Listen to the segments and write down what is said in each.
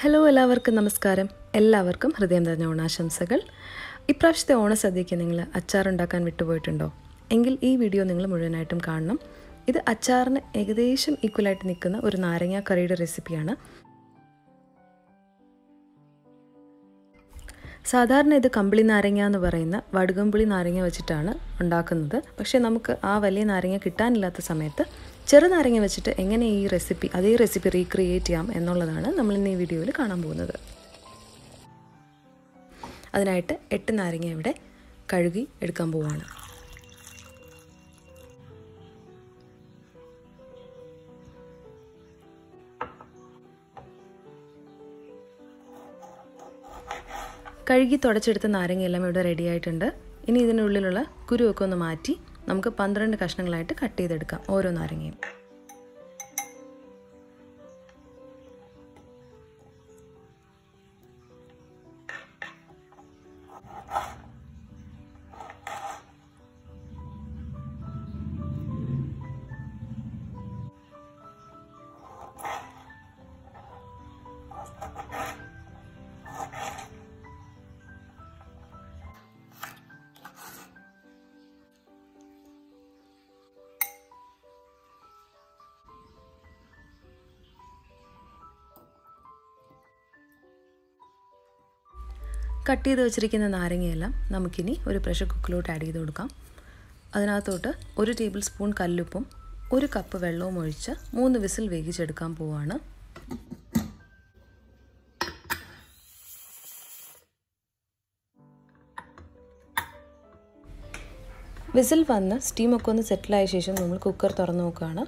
Hello എല്ലാവർക്കും നമസ്കാരം. എല്ലാവർക്കും ഹൃദയം നിറഞ്ഞ ഓണാശംസകൾ. ഇപ്രാവശ്യത്തെ ഓണസദ്യയ്ക്ക് നിങ്ങൾ അച്ചാർ ഉണ്ടാക്കാൻ വിട്ടുപോയിട്ടുണ്ടോ? എങ്കിൽ ഈ വീഡിയോ നിങ്ങൾ മുഴുവനായിട്ടും കാണണം. ഇത് അച്ചാറിന് ഏകദേശം ഈക്വലായിട്ട് നിൽക്കുന്ന ഒരു നാരങ്ങ കറിയുടെ റെസിപ്പിയാണ്. സാധാരണ ഇത് കമ്പിളി നാരങ്ങ എന്ന് പറയുന്ന വടുകമ്പുളി നാരങ്ങ വെച്ചിട്ടാണ് ഉണ്ടാക്കുന്നത്. പക്ഷേ നമുക്ക് ആ വലിയ നാരങ്ങ കിട്ടാനില്ലാത്ത സമയത്ത് ചെറുനാരങ്ങ വെച്ചിട്ട് എങ്ങനെ അതേ റെസിപ്പി റീക്രിയേറ്റ് ചെയ്യാം എന്നുള്ളതാണ് നമ്മൾ ഇന്ന് ഈ വീഡിയോയിൽ കാണാൻ പോകുന്നത്. അതിനായിട്ട് 8 നാരങ്ങ ഇവിടെ കഴുകി എടുക്കാൻ പോവുകയാണ്. കഴുകി തുടച്ചെടുത്ത നാരങ്ങയെല്ലാം ഇവിടെ റെഡി ആയിട്ടുണ്ട്. ഇനി ഇതിനുള്ളിലുള്ള കുരുവൊക്കെ ഒന്ന് മാറ്റി നമുക്ക് 12 കഷ്ണങ്ങളായിട്ട് കട്ട് ചെയ്തെടുക്കാം ഓരോ നാരങ്ങയും. കട്ട് ചെയ്ത് വെച്ചിരിക്കുന്ന നാരങ്ങയെല്ലാം നമുക്കിനി ഒരു പ്രഷർ കുക്കറിലോട്ട് ആഡ് ചെയ്ത് കൊടുക്കാം. അതിനകത്തോട്ട് 1 ടേബിൾ സ്പൂൺ കല്ലുപ്പും 1 കപ്പ് വെള്ളവും ഒഴിച്ച് 3 വിസിൽ വേവിച്ചെടുക്കാൻ പോവാണ്. വിസിൽ വന്ന് സ്റ്റീമൊക്കെ ഒന്ന് സെറ്റിലായ ശേഷം നമ്മൾ കുക്കർ തുറന്ന് നോക്കുകയാണ്.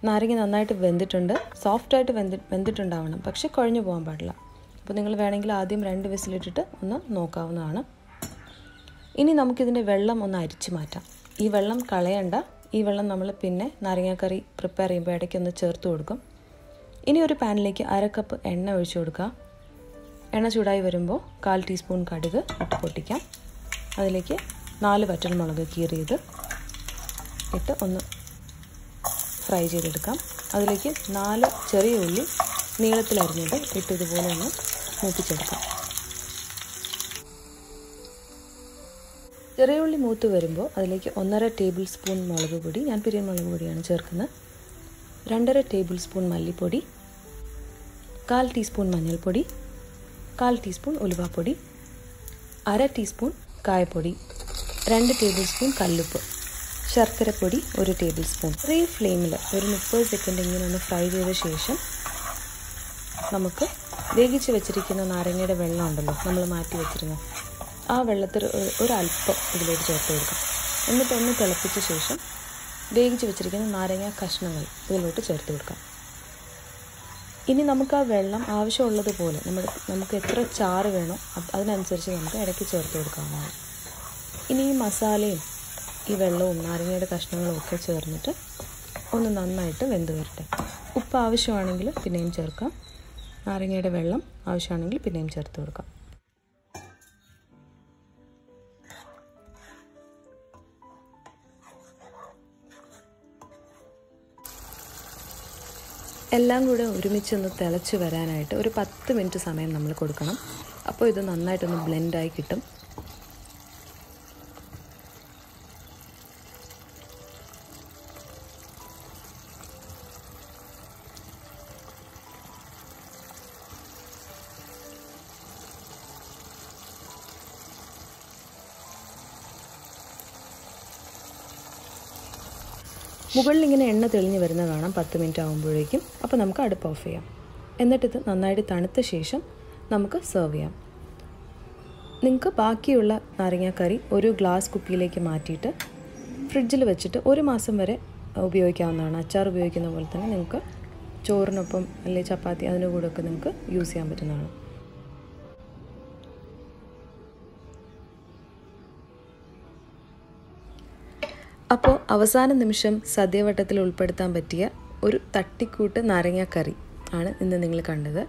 നാരങ്ങ നന്നായിട്ട് വെന്തിട്ടുണ്ട്. സോഫ്റ്റായിട്ട് വെന്തിട്ടുണ്ടാവണം, പക്ഷേ കുഴഞ്ഞു പോകാൻ പാടില്ല. അപ്പോൾ നിങ്ങൾ വേണമെങ്കിൽ ആദ്യം 2 വിസിലിട്ടിട്ട് ഒന്ന് നോക്കാവുന്നതാണ്. ഇനി നമുക്കിതിൻ്റെ വെള്ളം ഒന്ന് അരിച്ച് മാറ്റാം. ഈ വെള്ളം കളയണ്ട. ഈ വെള്ളം നമ്മൾ പിന്നെ നാരങ്ങാക്കറി പ്രിപ്പയർ ചെയ്യുമ്പോൾ ഇടയ്ക്കൊന്ന് ചേർത്ത് കൊടുക്കും. ഇനി ഒരു പാനിലേക്ക് 1/2 കപ്പ് എണ്ണ ഒഴിച്ചു കൊടുക്കുക. എണ്ണ ചൂടായി വരുമ്പോൾ 1/4 ടീസ്പൂൺ കടുക് ഇട്ട് പൊട്ടിക്കാം. അതിലേക്ക് 4 വറ്റൽമുളക് കീറിയത് ഇട്ട് ഒന്ന് ഫ്രൈ ചെയ്തെടുക്കാം. അതിലേക്ക് 4 ചെറിയ ഉള്ളി നീളത്തിലരിഞ്ഞത് ഇട്ട് ഇതുപോലെ ഒന്ന് മൂപ്പിച്ചെടുക്കാം. ചെറിയ ഉള്ളി മൂത്ത് വരുമ്പോൾ അതിലേക്ക് 1.5 ടേബിൾ സ്പൂൺ മുളക് പൊടി, ഞാൻ പിരിയൻ മുളക് പൊടിയാണ് ചേർക്കുന്നത്, 2.5 ടേബിൾ സ്പൂൺ മല്ലിപ്പൊടി, 1/4 ടീസ്പൂൺ മഞ്ഞൾപ്പൊടി, 1/4 ടീസ്പൂൺ ഉലുവാപ്പൊടി, 1/2 ടീസ്പൂൺ കായപ്പൊടി, 2 ടേബിൾ സ്പൂൺ കല്ലുപ്പ്, ശർക്കരപ്പൊടി 1 ടേബിൾ സ്പൂൺ. ചെറിയ ഫ്ലെയിമിൽ ഒരു 30 സെക്കൻഡ് ഇങ്ങനെ ഒന്ന് ഫ്രൈ ചെയ്ത ശേഷം നമുക്ക് വേവിച്ച് വെച്ചിരിക്കുന്ന നാരങ്ങയുടെ വെള്ളം ഉണ്ടല്ലോ, നമ്മൾ മാറ്റി വെച്ചിരുന്ന ആ വെള്ളത്തിൽ ഒരല്പം ഇതിലോട്ട് ചേർത്ത് കൊടുക്കാം. എന്നിട്ട് ഒന്ന് തിളപ്പിച്ച ശേഷം വേവിച്ച് വെച്ചിരിക്കുന്ന നാരങ്ങ കഷ്ണങ്ങൾ ഇതിലോട്ട് ചേർത്ത് കൊടുക്കാം. ഇനി നമുക്ക് ആ വെള്ളം ആവശ്യമുള്ളതുപോലെ നമുക്ക് എത്ര ചാറ് വേണോ അതിനനുസരിച്ച് നമുക്ക് ഇടയ്ക്ക് ചേർത്ത് കൊടുക്കാവുന്നതാണ്. ഇനി ഈ മസാലയും ഈ വെള്ളവും നാരങ്ങയുടെ കഷ്ണങ്ങളും ഒക്കെ ചേർന്നിട്ട് ഒന്ന് നന്നായിട്ട് വെന്ത് വരട്ടെ. ഉപ്പ് ആവശ്യമാണെങ്കിൽ പിന്നെയും ചേർക്കാം. നാരങ്ങയുടെ വെള്ളം ആവശ്യമാണെങ്കിൽ പിന്നെയും ചേർത്ത് കൊടുക്കാം. എല്ലാം കൂടെ ഒരുമിച്ചൊന്ന് തിളച്ച് വരാനായിട്ട് ഒരു 10 മിനിറ്റ് സമയം നമ്മൾ കൊടുക്കണം. അപ്പോൾ ഇത് നന്നായിട്ടൊന്ന് ബ്ലെൻഡായി കിട്ടും. മുകളിൽ ഇങ്ങനെ എണ്ണ തെളിഞ്ഞ് വരുന്ന കാണാം 10 മിനിറ്റ് ആകുമ്പോഴേക്കും. അപ്പോൾ നമുക്ക് അടുപ്പ് ഓഫ് ചെയ്യാം. എന്നിട്ടിത് നന്നായിട്ട് തണുത്ത ശേഷം നമുക്ക് സെർവ് ചെയ്യാം. നിങ്ങൾക്ക് ബാക്കിയുള്ള നാരങ്ങാക്കറി ഒരു ഗ്ലാസ് കുപ്പിയിലേക്ക് മാറ്റിയിട്ട് ഫ്രിഡ്ജിൽ വെച്ചിട്ട് 1 മാസം വരെ ഉപയോഗിക്കാവുന്നതാണ്. അച്ചാർ ഉപയോഗിക്കുന്ന പോലെ തന്നെ നിങ്ങൾക്ക് ചോറിനൊപ്പം അല്ലെങ്കിൽ ചപ്പാത്തി അതിൻ്റെ കൂടെയൊക്കെ നിങ്ങൾക്ക് യൂസ് ചെയ്യാൻ പറ്റുന്നതാണ്. അപ്പോൾ അവസാന നിമിഷം സദ്യവട്ടത്തിൽ ഉൾപ്പെടുത്താൻ പറ്റിയ ഒരു തട്ടിക്കൂട്ട് നാരങ്ങാക്കറി ആണ് ഇന്ന് നിങ്ങൾ കണ്ടത്.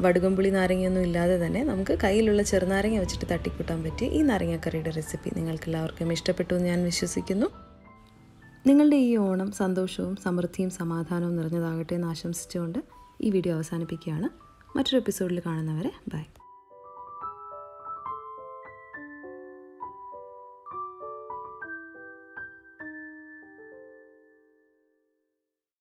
വടുകമ്പുളി നാരങ്ങയൊന്നും ഇല്ലാതെ തന്നെ നമുക്ക് കയ്യിലുള്ള ചെറുനാരങ്ങ വെച്ചിട്ട് തട്ടിക്കൂട്ടാൻ പറ്റിയ ഈ നാരങ്ങാക്കറിയുടെ റെസിപ്പി നിങ്ങൾക്കെല്ലാവർക്കും ഇഷ്ടപ്പെട്ടു എന്ന് ഞാൻ വിശ്വസിക്കുന്നു. നിങ്ങളുടെ ഈ ഓണം സന്തോഷവും സമൃദ്ധിയും സമാധാനവും നിറഞ്ഞതാകട്ടെ എന്ന് ആശംസിച്ചുകൊണ്ട് ഈ വീഡിയോ അവസാനിപ്പിക്കുകയാണ്. മറ്റൊരു എപ്പിസോഡിൽ കാണുന്നവരെ ബൈ.